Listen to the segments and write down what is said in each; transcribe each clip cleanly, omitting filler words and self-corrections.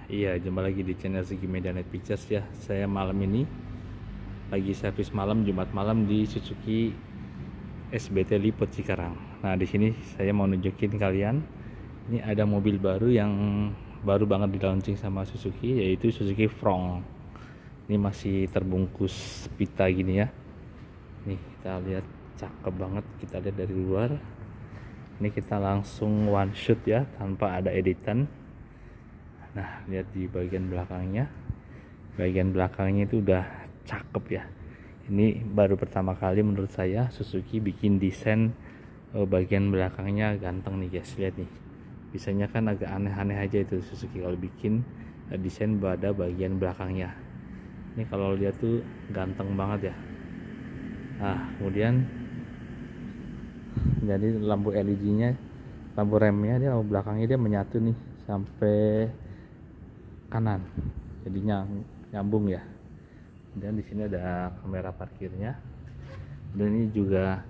Iya, jumpa lagi di channel Segi Media Night Pictures ya. Saya malam ini lagi servis malam Jumat malam di Suzuki SBT Lipo Cikarang. Nah, di sini saya mau nunjukin kalian ini ada mobil baru yang baru banget di launching sama Suzuki, yaitu Suzuki Front. Ini masih terbungkus pita gini ya. Nih, kita lihat cakep banget, kita lihat dari luar. Ini kita langsung one shoot ya, tanpa ada editan. Nah, lihat di bagian belakangnya. Bagian belakangnya itu udah cakep ya. Ini baru pertama kali menurut saya Suzuki bikin desain bagian belakangnya ganteng nih guys. Lihat nih. Biasanya kan agak aneh-aneh aja itu Suzuki kalau bikin desain pada bagian belakangnya. Ini kalau lihat tuh ganteng banget ya. Nah, kemudian jadi lampu LED-nya, lampu remnya, dia lampu belakangnya dia menyatu nih sampai kanan, jadinya nyambung ya. Dan di sini ada kamera parkirnya, dan ini juga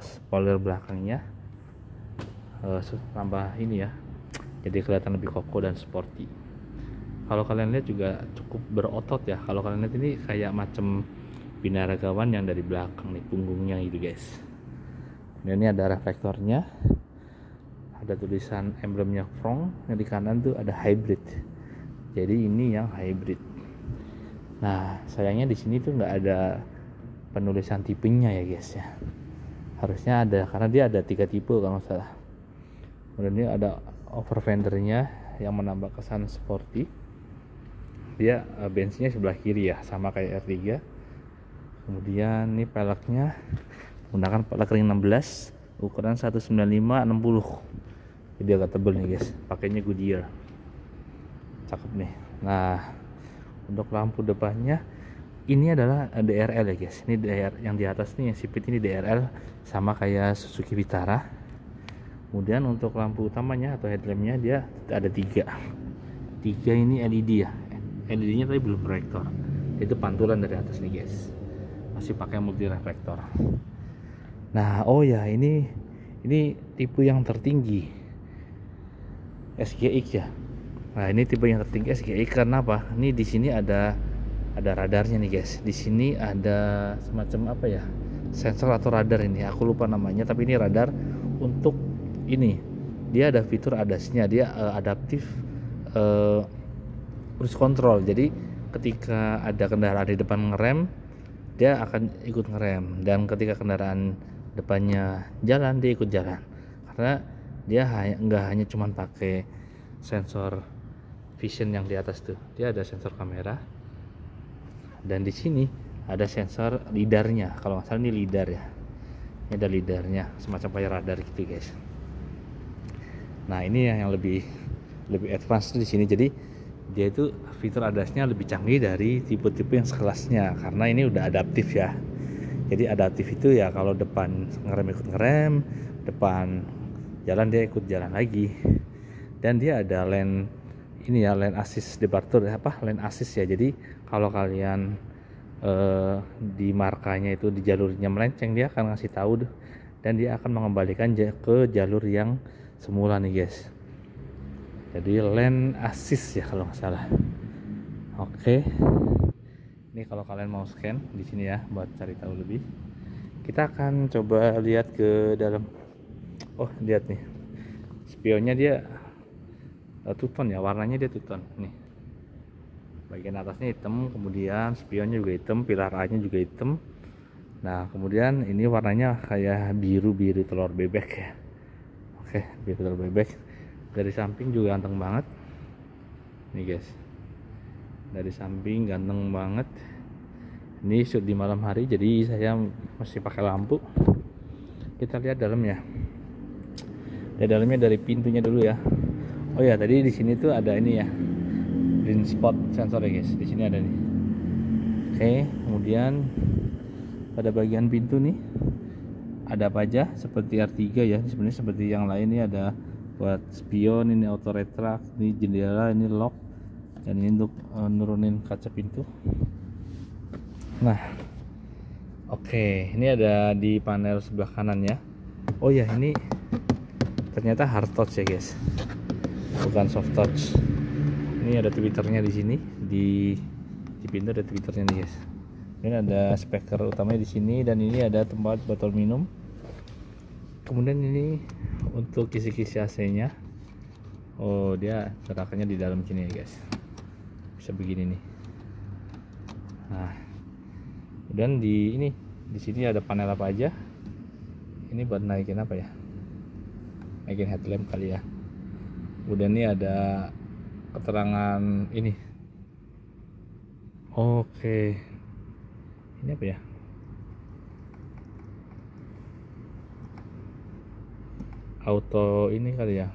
spoiler belakangnya tambah ini ya, jadi kelihatan lebih kokoh dan sporty. Kalau kalian lihat juga cukup berotot ya. Kalau kalian lihat ini kayak macam binaragawan yang dari belakang nih, punggungnya gitu guys. Dan ini ada reflektornya, ada tulisan emblemnya Front, yang di kanan tuh ada hybrid. Jadi ini yang hybrid. Nah, sayangnya di sini tuh nggak ada penulisan tipenya ya guys ya. Harusnya ada, karena dia ada 3 tipe kalau nggak salah. Kemudian ini ada over fendernya yang menambah kesan sporty. Dia bensinnya sebelah kiri ya, sama kayak R3. Kemudian ini peleknya menggunakan pelek ring 16 ukuran 195/60. Jadi agak tebel nih guys, pakainya Goodyear, cakep nih. Nah, untuk lampu depannya ini adalah DRL ya guys. Ini yang di atas nih yang sipit ini DRL, sama kayak Suzuki Vitara. Kemudian untuk lampu utamanya atau headlampnya dia ada 3 ini LED ya. LED nya tadi belum proyektor, itu pantulan dari atas nih guys, masih pakai multi reflektor. Nah, oh ya, ini tipe yang tertinggi SGX ya. Nah, ini tipe yang tertinggi SGX karena apa? Ini di sini ada radarnya nih guys. Di sini ada semacam apa ya? Sensor atau radar ini. Aku lupa namanya, tapi ini radar untuk ini. Dia ada fitur ADAS-nya, dia adaptif cruise control. Jadi ketika ada kendaraan di depan ngerem, dia akan ikut ngerem, dan ketika kendaraan depannya jalan, dia ikut jalan, karena dia nggak hanya cuman pakai sensor vision yang di atas tuh, dia ada sensor kamera, dan di sini ada sensor lidarnya. Kalau nggak salah ini lidar ya, ini ada lidarnya semacam kayak radar gitu guys. Nah, ini yang lebih advance di sini. Jadi dia itu fitur ADAS-nya lebih canggih dari tipe-tipe yang sekelasnya, karena ini udah adaptif ya. Jadi adaptif itu ya, kalau depan ngerem ikut ngerem, depan jalan dia ikut jalan lagi. Dan dia ada lane ini ya, lane assist departure lane assist ya. Jadi kalau kalian di markanya itu di jalurnya melenceng, dia akan ngasih tahu dan dia akan mengembalikan ke jalur yang semula nih guys. Jadi lane assist ya kalau nggak salah. Oke. Ini kalau kalian mau scan di sini ya buat cari tahu lebih. Kita akan coba lihat ke dalam. Oh, lihat nih. Spionnya dia two-tone ya, warnanya dia two-tone nih. Bagian atasnya hitam, kemudian spionnya juga hitam, pilar A-nya juga hitam. Nah, kemudian ini warnanya kayak biru-biru telur bebek ya. Oke, biru telur bebek. Dari samping juga ganteng banget nih guys, dari samping ganteng banget. Ini shoot di malam hari, jadi saya masih pakai lampu. Kita lihat dalamnya. Lihat dalamnya dari pintunya dulu ya. Oh ya, tadi di sini tuh ada ini ya, blind spot sensor ya guys. Di sini ada nih. Oke, kemudian pada bagian pintu nih ada apa aja seperti R3 ya. Sebenarnya seperti yang lain nih, ada buat spion, ini auto retract, ini jendela, ini lock, dan ini untuk nurunin kaca pintu. Nah, oke, ini ada di panel sebelah kanan ya. Oh ya, ini ternyata hard touch ya guys. bukan soft touch. Ini ada twitternya di sini, di pintu ada twitternya nih guys. Ini ada speaker utamanya di sini, dan ini ada tempat botol minum. Kemudian ini untuk kisi-kisi AC-nya. Oh, dia gerakannya di dalam sini ya guys. Bisa begini nih. Nah, dan di sini ada panel apa aja. Ini buat naikin apa ya? Naikin headlamp kali ya. Kemudian ini ada keterangan ini. Oke. Ini apa ya? Auto ini kali ya.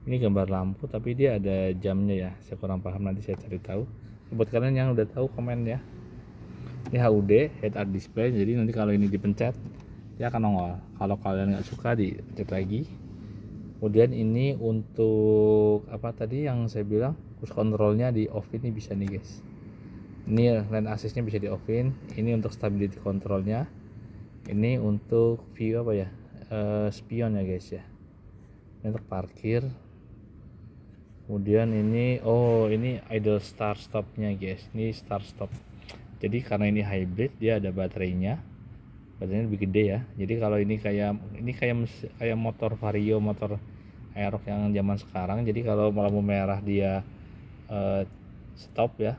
Ini gambar lampu tapi dia ada jamnya ya. Saya kurang paham, nanti saya cari tahu. Buat kalian yang udah tahu komen ya. Ini HUD, head up display. Jadi nanti kalau ini dipencet dia akan nongol. Kalau kalian nggak suka dipencet lagi. Kemudian ini untuk apa tadi yang saya bilang, push controlnya di off ini bisa nih guys. Ini lane assist-nya bisa di off-in. Ini untuk stability controlnya. Ini untuk view apa ya, spion ya guys ya. Ini untuk parkir. Kemudian ini ini idle start stopnya guys. Ini start stop. Jadi karena ini hybrid, dia ada baterainya lebih gede ya. Jadi kalau ini kayak motor Vario, motor Aerox yang zaman sekarang. Jadi kalau lampu merah dia stop ya,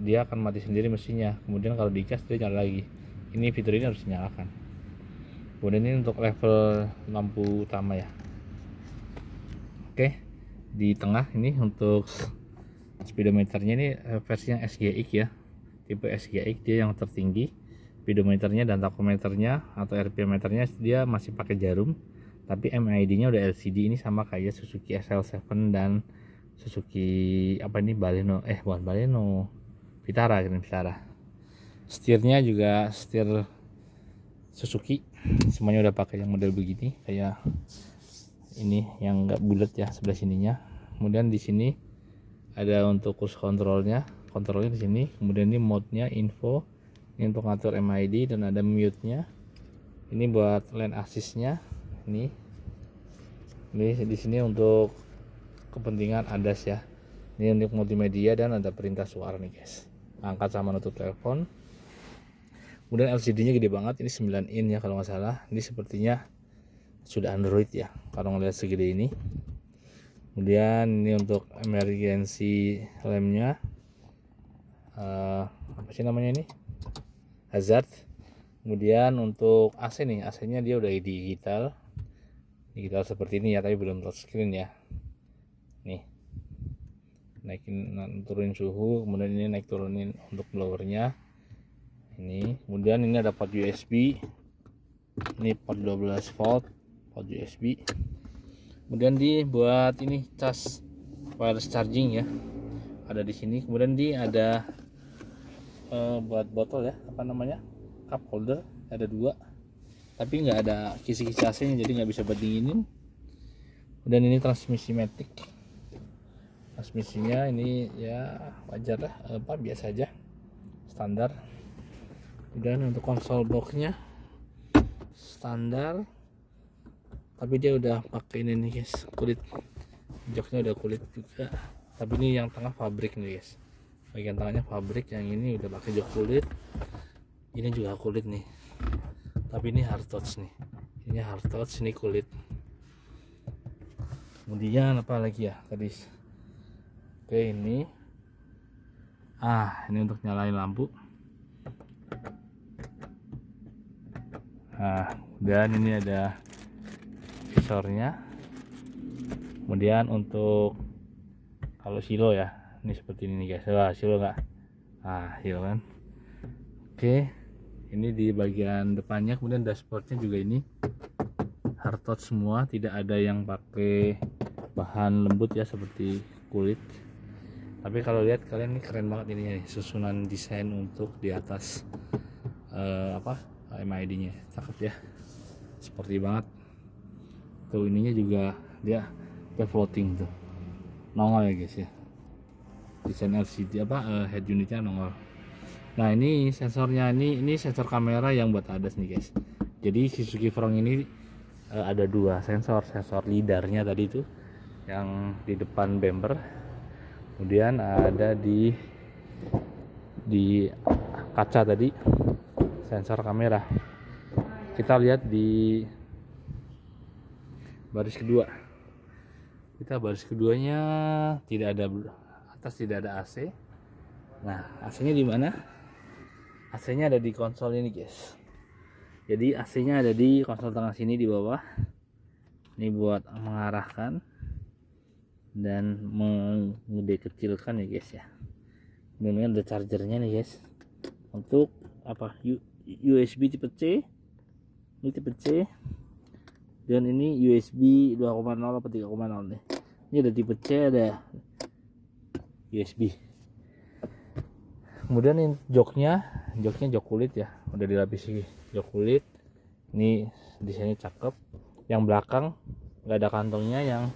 dia akan mati sendiri mesinnya. Kemudian kalau digas dia nyala lagi. Ini fitur ini harus dinyalakan. Kemudian ini untuk level lampu utama ya. Oke, di tengah ini untuk speedometernya, ini versinya SGX ya, tipe SGX, dia yang tertinggi. Speedometernya dan tachometernya atau RPM meternya dia masih pakai jarum, tapi MID-nya udah LCD. Ini sama kayak Suzuki SL7 dan Suzuki Baleno, bukan Baleno, Vitara. Setirnya juga setir Suzuki, semuanya udah pakai yang model begini, kayak ini yang enggak bulat ya sebelah sininya. Kemudian di sini ada untuk cruise kontrolnya di sini. Kemudian ini mode-nya info, ini untuk ngatur MID, dan ada mute-nya. Ini buat lane assist-nya. Ini di sini untuk kepentingan ADAS ya. Ini untuk multimedia dan ada perintah suara nih guys. Angkat sama nutup telepon. Kemudian LCD-nya gede banget, ini 9 in ya kalau nggak salah. Ini sepertinya sudah Android ya kalau ngeliat segede ini. Kemudian ini untuk emergency lamp-nya, apa sih namanya ini, hazard. Kemudian untuk AC nih, AC-nya dia udah digital seperti ini ya, tapi belum touchscreen ya. Nih, naikin turunin suhu. Kemudian ini naik turunin untuk blowernya ini. Kemudian ini ada port USB, ini port 12 volt port USB. Kemudian dibuat ini cas wireless charging ya, ada di sini. Kemudian ada buat botol ya, apa namanya, cup holder, ada 2, tapi nggak ada kisi-kisi AC-nya, jadi nggak bisa buat dinginin. Dan ini transmisi matic. Transmisinya ini ya wajar lah, biasa aja, standar. Dan untuk konsol boxnya standar, tapi dia udah pakai ini nih guys, kulit joknya udah kulit juga. Tapi ini yang tengah pabrik nih guys, bagian tengahnya pabrik. Yang ini udah pakai jok kulit, ini juga kulit nih, tapi ini hard touch nih, ini hard touch, ini kulit. Kemudian apa lagi ya tadi, oke ini untuk nyalain lampu. Dan ini ada visornya. Kemudian untuk kalau silo ya, ini seperti ini nih guys. Wah, silo nggak? Silo kan. Oke, ini di bagian depannya. Kemudian dashboardnya juga ini hard touch semua, tidak ada yang pakai bahan lembut ya seperti kulit. Tapi kalau lihat kalian, ini keren banget ini susunan desain untuk di atas MID-nya, cakep ya, sporty banget. Tuh ininya juga dia floating tuh, nongol ya guys ya, desain LCD head unitnya nongol. Nah ini sensornya, ini sensor kamera yang buat ADAS nih guys. Jadi Suzuki Front ini ada 2 sensor lidarnya tadi itu, yang di depan bumper, kemudian ada di kaca tadi sensor kamera. Kita lihat di baris kedua. Baris keduanya tidak ada, atas tidak ada AC. Nah, AC-nya di mana? AC-nya ada di konsol ini, guys. Jadi AC-nya ada di konsol tengah sini di bawah. Ini buat mengarahkan dan mengedekecilkan ya, guys ya. Kemudian ada chargernya nih, guys. Untuk apa? USB tipe C. Ini tipe C. Dan ini USB 2.0 atau 3.0 nih. Ini ada tipe C, ada USB. Kemudian ini joknya jok kulit ya, udah dilapisi jok kulit. Ini desainnya cakep. Yang belakang nggak ada kantongnya, yang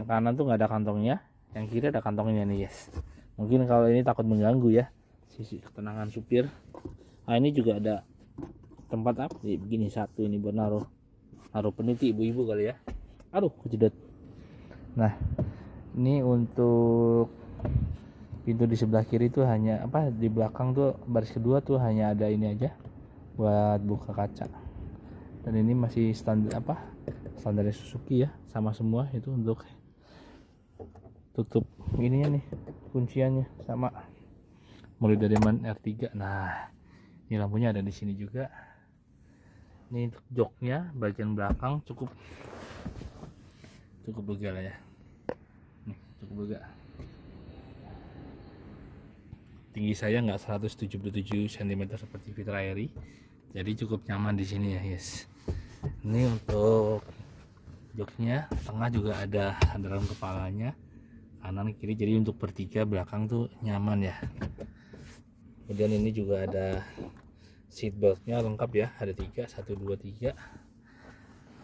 kanan tuh nggak ada kantongnya, yang kiri ada kantongnya nih, guys. Mungkin kalau ini takut mengganggu ya, sisi ketenangan supir. Nah, ini juga ada tempat apa nih, begini satu ini buat naruh peniti ibu-ibu kali ya. Aduh, kejedot. Nah, ini untuk pintu di sebelah kiri tuh hanya di belakang tuh baris kedua tuh hanya ada ini aja buat buka kaca. Dan ini masih standar standar Suzuki ya, sama semua itu untuk tutup ininya nih, kunciannya sama, mulai dari man R3. Nah, ini lampunya ada di sini juga. Ini untuk joknya bagian belakang cukup lega lah ya. Nih, cukup lega. Tinggi saya nggak 177 cm seperti Fitra Airi, jadi cukup nyaman di sini ya, guys. Ini untuk joknya, tengah juga ada sandaran kepalanya, kanan kiri, jadi untuk bertiga belakang tuh nyaman ya. Kemudian ini juga ada seat beltnya lengkap ya, ada 3, 1, 2, 3.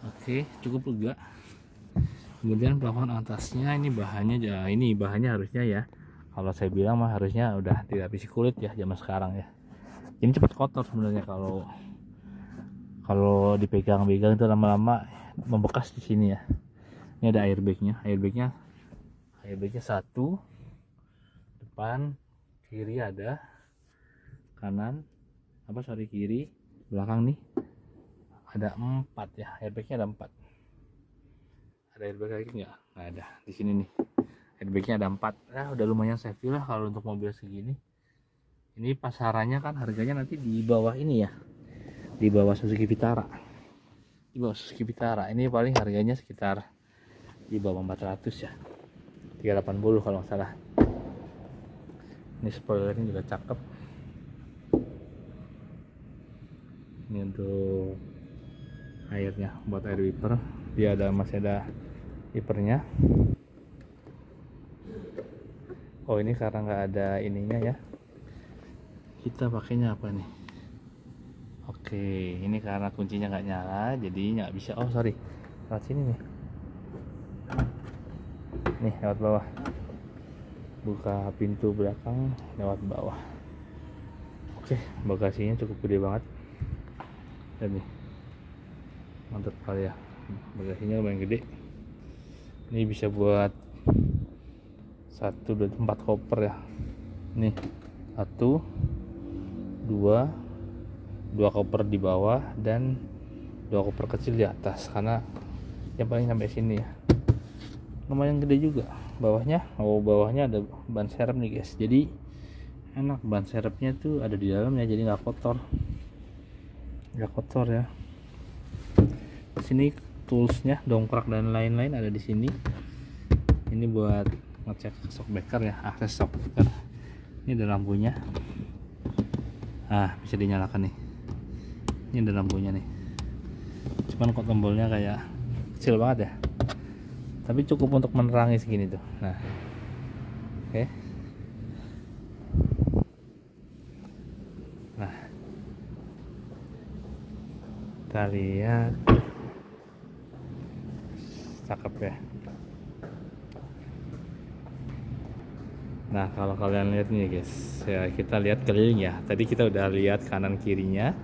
Oke, cukup lega. Kemudian plafon atasnya ini bahannya harusnya ya, kalau saya bilang mah harusnya udah dilapisi kulit ya zaman sekarang ya. Ini cepat kotor sebenarnya kalau dipegang-pegang itu lama-lama membekas di sini ya. Ini ada airbagnya satu, depan, kiri ada, kanan kiri, belakang nih ada 4 ya. Airbagnya ada 4. Ada airbag lagi nggak ada di sini nih. Airbagnya ada 4. Nah, udah lumayan safety lah kalau untuk mobil segini. Ini pasarannya kan harganya nanti di bawah ini ya, di bawah Suzuki Vitara. Ini paling harganya sekitar di bawah 400 ya, 380 kalau nggak salah. Ini spoilernya juga cakep. Ini untuk airnya, buat air wiper. Dia masih ada wipernya. Oh, ini karena nggak ada ininya ya, kita pakainya apa nih? Oke, ini karena kuncinya nggak nyala, jadi nggak bisa. Oh sorry, lewat sini nih, lewat bawah. Buka pintu belakang lewat bawah. Oke, bagasinya cukup gede banget. Dan nih, mantap kali ya, bagasinya lumayan gede. Ini bisa buat 1, 2, 4 koper ya. Nih 1, 2 koper di bawah dan 2 koper kecil di atas, karena yang paling sampai sini ya. Lumayan gede juga bawahnya. Bawahnya ada ban serep nih, guys. Jadi enak, ban serepnya tuh ada di dalamnya, jadi nggak kotor ya. Di sini toolsnya, dongkrak dan lain-lain ada di sini. Ini buat ngecek shock breaker ya, akses shock breaker. Ini ada lampunya. Bisa dinyalakan nih. Ini ada lampunya nih. Cuman kok tombolnya kayak kecil banget ya, tapi cukup untuk menerangi segini tuh. Nah, oke. Nah, kita lihat, cakep ya. Nah, kalau kalian lihat nih, guys ya, kita lihat keliling ya. Tadi kita udah lihat kanan kirinya,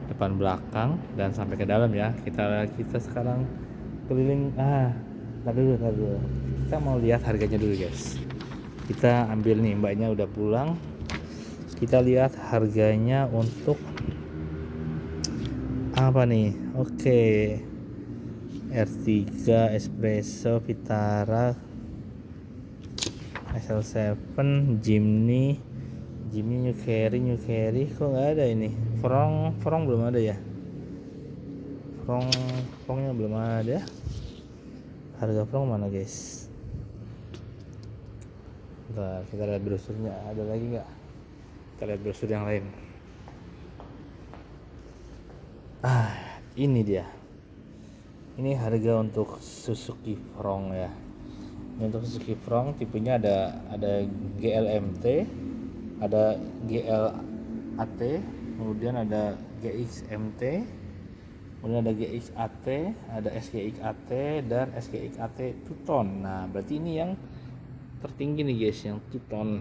depan belakang, dan sampai ke dalam ya. Kita sekarang keliling. Ntar dulu. Kita mau lihat harganya dulu guys. Kita ambil nih, mbaknya udah pulang. Kita lihat harganya untuk apa nih? Oke. R3 Espresso Vitara SL7 Jimny New Carry kok nggak ada ini. Frong belum ada ya. Frongnya belum ada. Harga Frong mana guys? Bentar, kita lihat brosurnya, ada lagi nggak? Kita lihat brosur yang lain. Ini dia. Ini harga untuk Suzuki Frong ya. Ini untuk Suzuki Frong tipenya ada GLMT, ada GLAT, kemudian ada GXMT, kemudian ada GXAT, ada SGXAT dan SGXAT 2 ton. Nah, berarti ini yang tertinggi nih guys, yang 2 ton.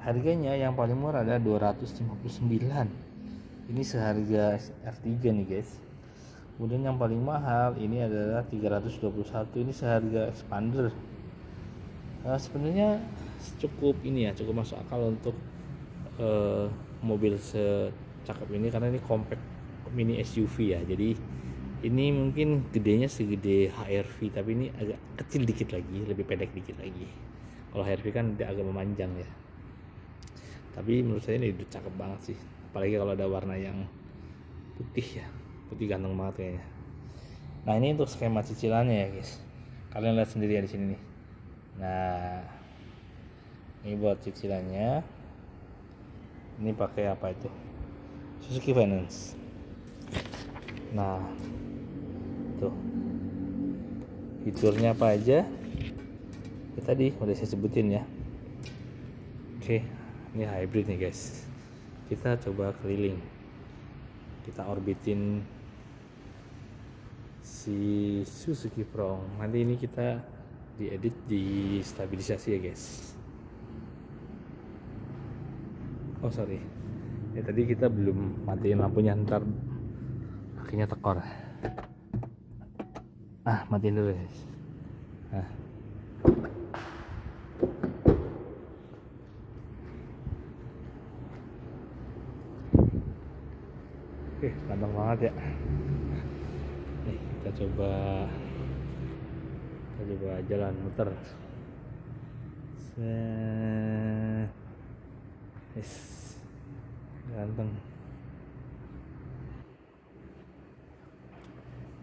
Harganya yang paling murah ada 259. Ini seharga R3 nih guys. Kemudian yang paling mahal ini adalah 321. Ini seharga Expander. Sebenarnya cukup masuk akal untuk mobil secakep ini karena ini compact mini SUV ya. Jadi ini mungkin gedenya segede HR-V, tapi ini agak kecil dikit lagi, lebih pendek dikit lagi. Kalau HR-V kan dia agak memanjang ya. Tapi menurut saya ini udah cakep banget sih, apalagi kalau ada warna yang putih ya. Putih ganteng banget kayaknya. Nah, ini untuk skema cicilannya ya guys. Kalian lihat sendiri ya di sini nih. Nah, ini buat cicilannya. Ini pakai apa itu? Suzuki Finance. Nah, tuh fiturnya apa aja? Ya, tadi udah saya sebutin ya. Oke, ini hybrid nih guys. Kita coba keliling. Kita orbitin si Suzuki Frong. Nanti ini kita diedit, di stabilisasi ya guys. Oh sorry ya, tadi kita belum matiin lampunya, ntar akhirnya tekor. Matiin dulu guys. Ganteng banget ya. Nih, kita coba jalan muter. Ganteng.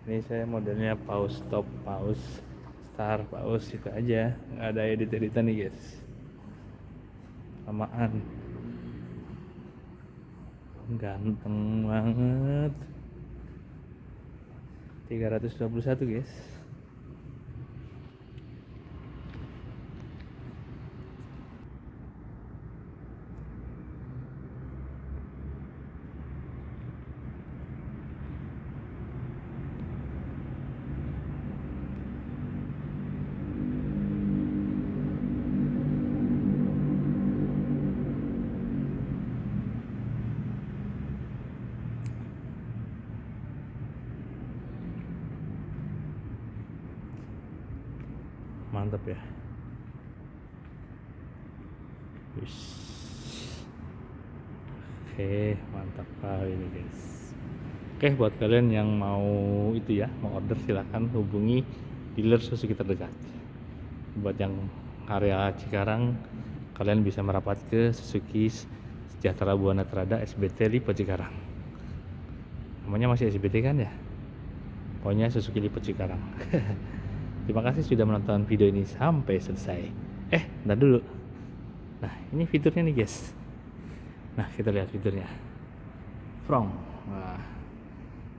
Ini saya modelnya pause, stop, pause, start, pause, itu aja, nggak ada edit-editan nih guys. Lamaan. Ganteng banget. 321 guys. Mantap ya. Oke, mantap kali ini guys. Oke, buat kalian yang mau itu ya, mau order silahkan hubungi dealer Suzuki terdekat. Buat yang area Cikarang, kalian bisa merapat ke Suzuki Sejahtera Buana Trada SBT Lipo Cikarang. Namanya masih SBT kan ya? Pokoknya Suzuki Lipo Cikarang. Terima kasih sudah menonton video ini sampai selesai. Bentar dulu. Nah, ini fiturnya nih guys. Nah, kita lihat fiturnya. Front. Nah,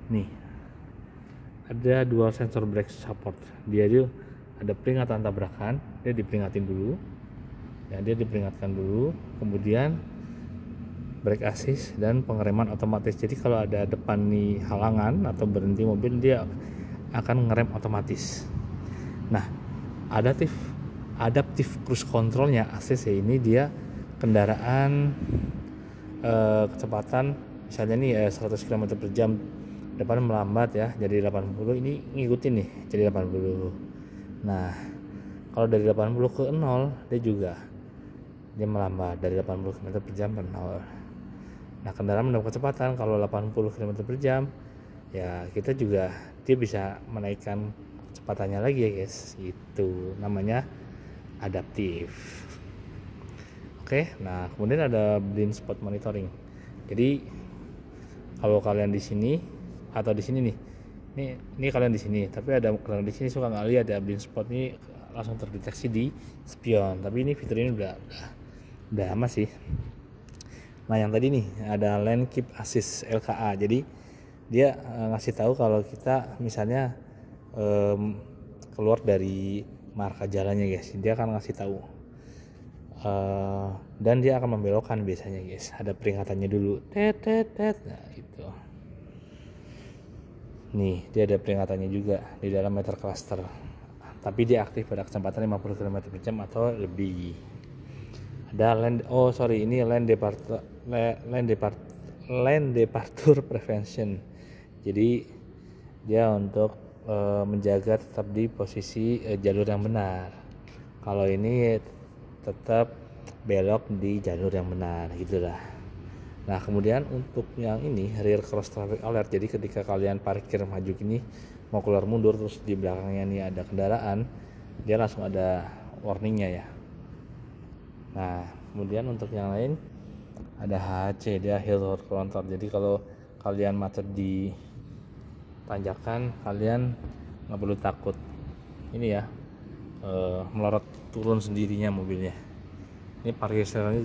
nih. Ada dual sensor brake support. Dia ada peringatan tabrakan, dia diperingatin dulu. Ya, dia diperingatkan dulu. Kemudian brake assist dan pengereman otomatis. Jadi kalau ada depan nih halangan atau berhenti mobil, dia akan ngerem otomatis. Nah, adaptif cruise controlnya ACC ini dia kendaraan kecepatan misalnya nih 100 km per jam, depan melambat ya jadi 80, ini ngikutin nih jadi 80. Nah, kalau dari 80 ke 0 dia melambat dari 80 km per jam ke 0. Nah, kendaraan mendapat kecepatan kalau 80 km per jam, ya dia bisa menaikkan kecepatannya lagi ya guys. Itu namanya adaptif. Oke, nah kemudian ada blind spot monitoring. Jadi kalau kalian di sini atau di sini nih, ini kalian di sini, tapi ada kalian di sini suka nggak lihat ya blind spot ini langsung terdeteksi di spion. Tapi ini fitur ini udah lama sih. Nah yang tadi nih ada Lane Keep Assist LKA. Jadi dia ngasih tahu kalau kita misalnya keluar dari marka jalannya guys, dia akan ngasih tahu. Dan dia akan membelokkan biasanya guys, ada peringatannya dulu, nah itu nih dia ada peringatannya juga di dalam meter cluster, tapi dia aktif pada kecepatan 50 km per jam atau lebih. Ada lane departure prevention. Jadi dia untuk menjaga tetap di posisi jalur yang benar. Kalau ini tetap belok di jalur yang benar gitulah. Nah kemudian untuk yang ini rear cross traffic alert. Jadi ketika kalian parkir maju gini mau keluar mundur terus di belakangnya nih ada kendaraan, dia langsung ada warningnya ya. Nah kemudian untuk yang lain ada HC, dia hill hold counter. Jadi kalau kalian macet di tanjakan, kalian nggak perlu takut ini ya, melorot turun sendirinya mobilnya. Ini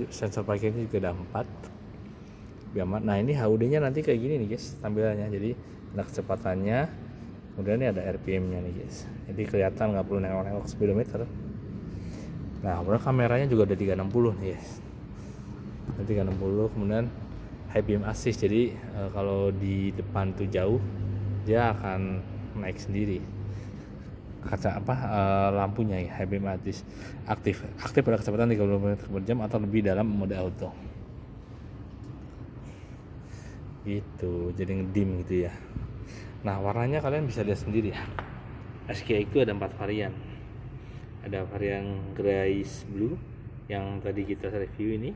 sensor parkirnya juga ada 4. Nah ini HUD nya nanti kayak gini nih guys tampilannya. Jadi ada kecepatannya, kemudian ini ada RPM nya nih guys, jadi kelihatan nggak perlu nengok-nengok speedometer. Nah kemudian kameranya juga ada 360 nih guys, 360. Kemudian high beam assist, jadi kalau di depan tuh jauh dia akan naik sendiri lampunya ya. High beam assist aktif pada kecepatan 30 km per jam atau lebih dalam mode auto gitu, jadi ngedim gitu ya. Nah warnanya kalian bisa lihat sendiri ya. SKI itu ada 4 varian. Ada varian grayish blue yang tadi kita review ini,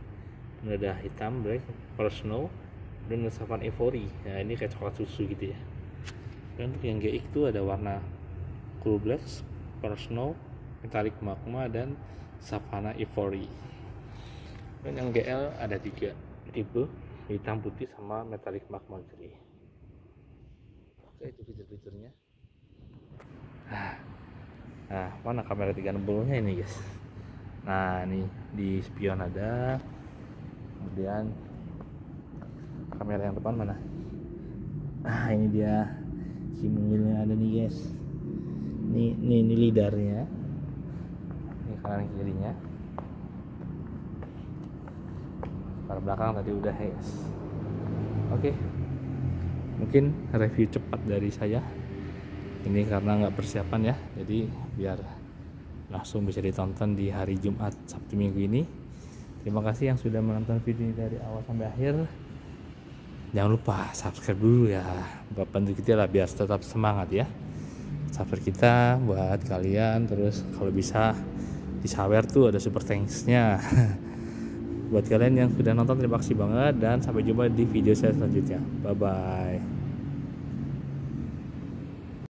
ada hitam black, pearl snow, dan Savannah Ivory. Nah ini kayak coklat susu gitu ya. Dan untuk yang GX itu ada warna cool black, pearl snow, metallic magma, dan Savannah Ivory. Dan yang GL ada 3 tipe, hitam putih sama metallic magma grey. Oke itu fitur-fiturnya. Nah mana kamera 360 nya ini guys. Nah ini di spion ada, kemudian kamera yang depan mana? Nah ini dia si mungilnya ada nih guys. Ini lidarnya, ini kanan kirinya. Pada belakang tadi udah guys. Oke, mungkin review cepat dari saya ini karena nggak persiapan ya, jadi biar langsung bisa ditonton di hari Jumat Sabtu Minggu ini. Terima kasih yang sudah menonton video ini dari awal sampai akhir. Jangan lupa subscribe dulu ya, buat bantu kita lah biar tetap semangat ya. Subscribe kita buat kalian, terus kalau bisa disawer tuh ada super thanks-nya. Buat kalian yang sudah nonton terima kasih banget, dan sampai jumpa di video saya selanjutnya. Bye bye.